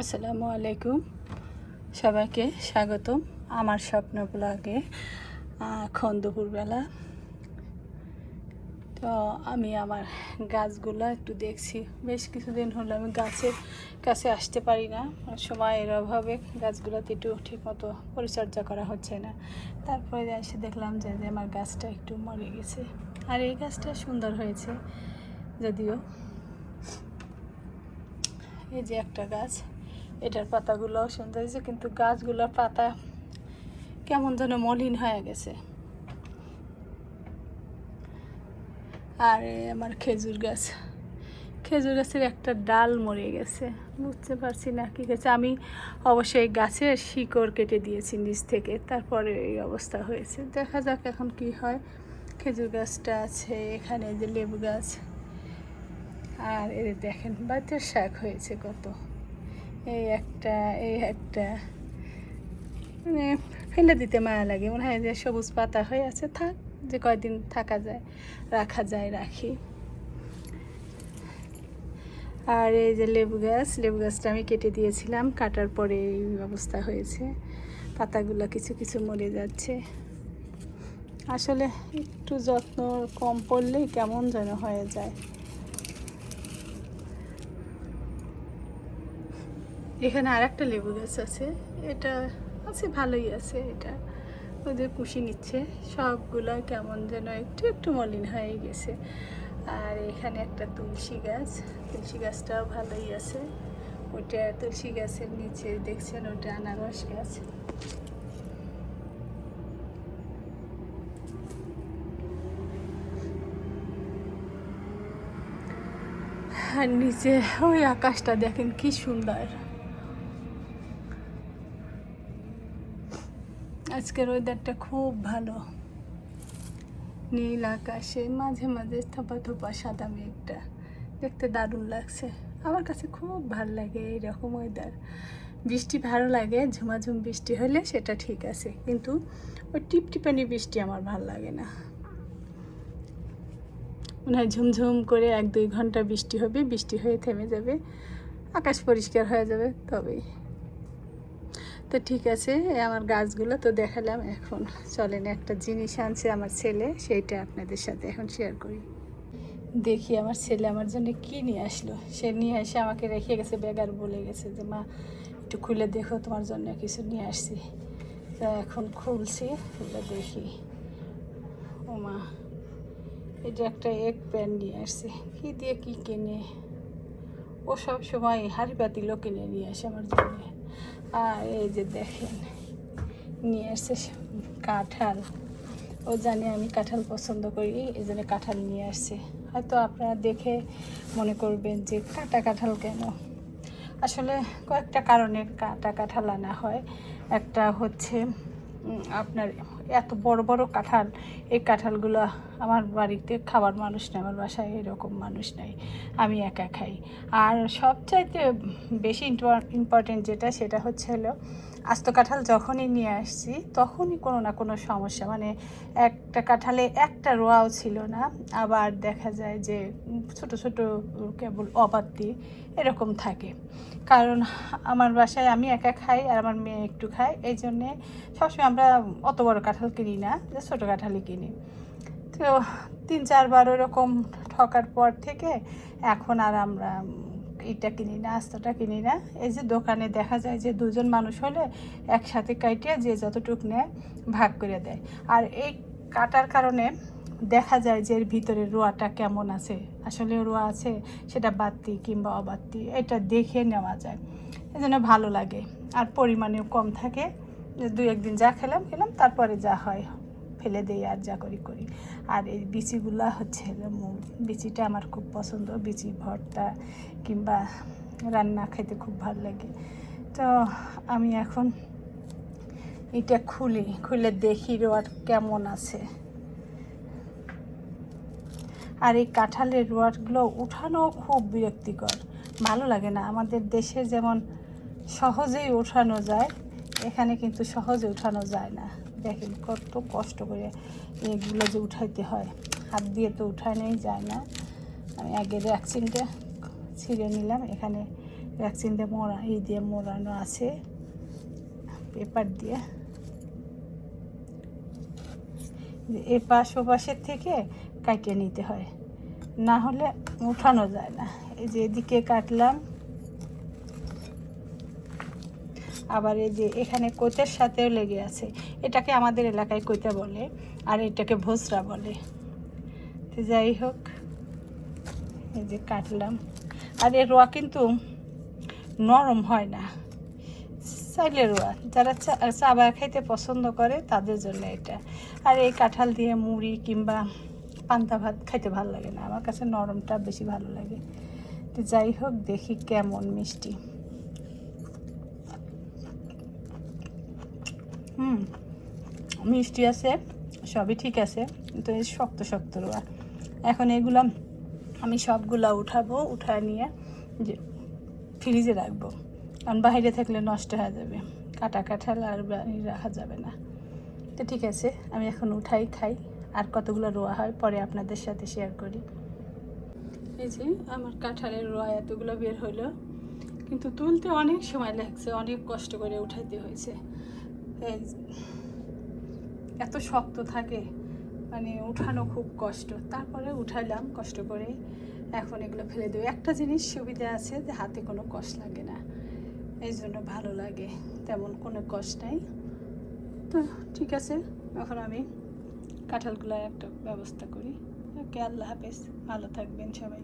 আসসালামু আলাইকুম, সবাইকে স্বাগতম আমার স্বপ্ন ব্লগে। এখন দুপুরবেলা। তো আমি আমার গাছগুলো একটু দেখছি। বেশ কিছুদিন হলো আমি গাছের কাছে আসতে পারি না, সময়ের অভাবে গাছগুলোতে একটু ঠিকমতো পরিচর্যা করা হচ্ছে না। তারপরে এসে দেখলাম যে আমার গাছটা একটু মরে গেছে। আর এই গাছটা সুন্দর হয়েছে যদিও। এই যে একটা গাছ, এটার পাতাগুলোও সুন্দর হয়েছে, কিন্তু গাছগুলোর পাতা কেমন যেন মলিন হয়ে গেছে। আর আমার খেজুর গাছের একটা ডাল মরে গেছে, বুঝতে পারছি না কী গেছে। আমি অবশ্যই গাছের শিকড় কেটে দিয়েছি নিচ থেকে, তারপরে এই অবস্থা হয়েছে। দেখা যাক এখন কি হয়। খেজুর গাছটা আছে এখানে, যে লেবু গাছ। আর এর দেখেন বাতের শাক হয়েছে কত, এই একটা মানে ফেলে দিতে মায়া লাগে। মনে হয় যে সবুজ পাতা হয়ে আছে, থাক, যে কয়দিন রাখা যায় রাখি। আর এই যে লেবু গাছটা আমি কেটে দিয়েছিলাম, কাটার পরে এই অবস্থা হয়েছে। পাতাগুলো কিছু কিছু মরে যাচ্ছে। আসলে একটু যত্ন কম পড়লেই কেমন যেন হয়ে যায়। এখানে আর একটা লেবু গাছ আছে, এটা আছে, ভালোই আছে। এটা ওদের পুষি নিচ্ছে, সবগুলো কেমন যেন একটু একটু মলিন হয়ে গেছে। আর এখানে একটা তুলসী গাছটাও ভালোই আছে। ওটা তুলসী গাছের নিচে দেখছেন, ওটা আনারস গাছ। আর নিচে ওই আকাশটা দেখেন কি সুন্দর। আজকের ওয়েদারটা খুব ভালো, নীল আকাশে মাঝে মাঝে থোপা থোপা সাদা মেঘটা, দেখতে দারুণ লাগছে। আমার কাছে খুব ভালো লাগে এইরকম ওয়েদার। বৃষ্টি ভালো লাগে, ঝুমাঝুম বৃষ্টি হলে সেটা ঠিক আছে, কিন্তু ওই টিপটিপানি বৃষ্টি আমার ভালো লাগে না। মনে হয় ঝুমঝুম করে 1-2 ঘন্টা বৃষ্টি হবে, বৃষ্টি হয়ে থেমে যাবে, আকাশ পরিষ্কার হয়ে যাবে, তবেই। তো ঠিক আছে, আমার গাছগুলো তো দেখালাম। এখন চলেন, একটা জিনিস আনছে আমার ছেলে, সেইটা আপনাদের সাথে এখন শেয়ার করি। দেখি আমার ছেলে আমার জন্য কি নিয়ে আসলো। সে নিয়ে এসে আমাকে রেখে গেছে ব্যাগ, আর বলে গেছে যে মা একটু খুলে দেখো, তোমার জন্য কিছু নিয়ে আসছি। তো এখন খুলছি, খুলে দেখি। ও মা, এটা একটা এগ প্যান নিয়ে আসছে। কী দিয়ে কী কেনে ও, সব সময় হাঁড়ি পাতিলও কিনে নিয়ে আসে আমার জন্য। আর এই যে দেখেন, নিয়ে আসছে কাঁঠাল। ও জানে আমি কাঁঠাল পছন্দ করি, এই জন্য কাঁঠাল নিয়ে আসছে। হয়তো আপনারা দেখে মনে করবেন যে কাটা কাঁঠাল কেন। আসলে কয়েকটা কারণে কাটা কাঁঠাল আনা হয়। একটা হচ্ছে আপনার এত বড় বড় কাঁঠাল, এই কাঁঠালগুলো আমার বাড়িতে খাবার মানুষ নেই, আমার বাসায় এরকম মানুষ নাই, আমি একা খাই। আর সবচাইতে বেশি ইম্পর্টেন্ট যেটা, সেটা হচ্ছে হলো আস্ত কাঁঠাল যখনই নিয়ে আসছি তখনই কোনো না কোনো সমস্যা, মানে একটা কাঁঠালে একটা রোয়াও ছিল না। আবার দেখা যায় যে ছোট ছোট কেবল অপাত্তি এরকম থাকে। কারণ আমার বাসায় আমি একা খাই আর আমার মেয়ে একটু খায়, এই জন্যে সবসময় আমরা অত বড় কাঁঠাল কিনি না, যে ছোটো কাঁঠালই কিনি। তো 3-4 বার ওরকম ঠকার পর থেকে এখন আর আমরা এটা কিনি না, আস্তটা কিনি না। এই যে দোকানে দেখা যায় যে 2জন মানুষ হলে একসাথে কাইটে যে যতটুক নেয় ভাগ করে দেয়। আর এই কাটার কারণে দেখা যায় যে এর ভিতরে রোয়াটা কেমন আছে, আসলে রোয়া আছে সেটা বাড়তি কিংবা অবাড়তি, এটা দেখে নেওয়া যায়। এই জন্য ভালো লাগে, আর পরিমাণেও কম থাকে। 2-1 দিন যা খেলাম, তারপরে যা হয় ফেলে দেই, আর যা করি। আর এই বিচিগুলা হচ্ছে মূল, বিচিটা আমার খুব পছন্দ। বিচি ভর্তা কিংবা রান্না খেতে খুব ভালো লাগে। তো আমি এখন এটা খুলে দেখি রোয়ার কেমন আছে। আর এই কাঁঠালের রোয়ারগুলো উঠানো খুব বিরক্তিকর, ভালো লাগে না। আমাদের দেশে যেমন সহজেই ওঠানো যায়, এখানে কিন্তু সহজে উঠানো যায় না। দেখেন কত কষ্ট করে এগুলো যে উঠাইতে হয়, হাত দিয়ে তো উঠানোই যায় না। আমি আগের ভ্যাকসিনটা ছিঁড়ে নিলাম, এখানে ভ্যাকসিন দিয়ে দিয়ে মোড়ানো আছে পেপার দিয়ে। এ পাশ ও পাশের থেকে কাটিয়ে নিতে হয়, না হলে উঠানো যায় না। এই যে এদিকে কাটলাম, আবার এই যে এখানে কোতের সাথেও লেগে আছে। এটাকে আমাদের এলাকায় কোতা বলে, আর এটাকে ভোসরা বলে। তো যাই হোক, এই যে কাটলাম। আর এর রোয়া কিন্তু নরম হয় না, চাইলে রোয়া। যারা চাবা খাইতে পছন্দ করে তাদের জন্য এটা। আর এই কাঁঠাল দিয়ে মুড়ি কিংবা পান্তা ভাত খাইতে ভালো লাগে না, আমার কাছে নরমটা বেশি ভালো লাগে। তো যাই হোক, দেখি কেমন মিষ্টি। মিষ্টি আছে, সবই ঠিক আছে, কিন্তু এই শক্ত শক্ত রোয়া। এখন এগুলো আমি সবগুলা উঠাবো, উঠায় নিয়ে যে ফ্রিজে রাখবো, কারণ বাইরে থাকলে নষ্ট হয়ে যাবে। কাটা কাঁঠাল আর রাখা যাবে না। তো ঠিক আছে, আমি এখন উঠাই খাই, আর কতগুলো রোয়া হয় পরে আপনাদের সাথে শেয়ার করি। এই যে আমার কাঁঠালের রোয়া এতগুলো বের হলো, কিন্তু তুলতে অনেক সময় লাগছে, অনেক কষ্ট করে উঠাইতে হয়েছে। এই এত শক্ত থাকে, মানে উঠানো খুব কষ্ট, তারপরে উঠাইলাম কষ্ট করে। এখন এগুলো ফেলে দেবো। একটা জিনিস সুবিধা আছে যে হাতে কোনো কষ্ট লাগে না, এই জন্য ভালো লাগে, তেমন কোনো কষ্ট নাই। তো ঠিক আছে, এখন আমি কাঁঠালগুলোর একটা ব্যবস্থা করি। ওকে, আল্লাহ হাফেজ, ভালো থাকবেন সবাই।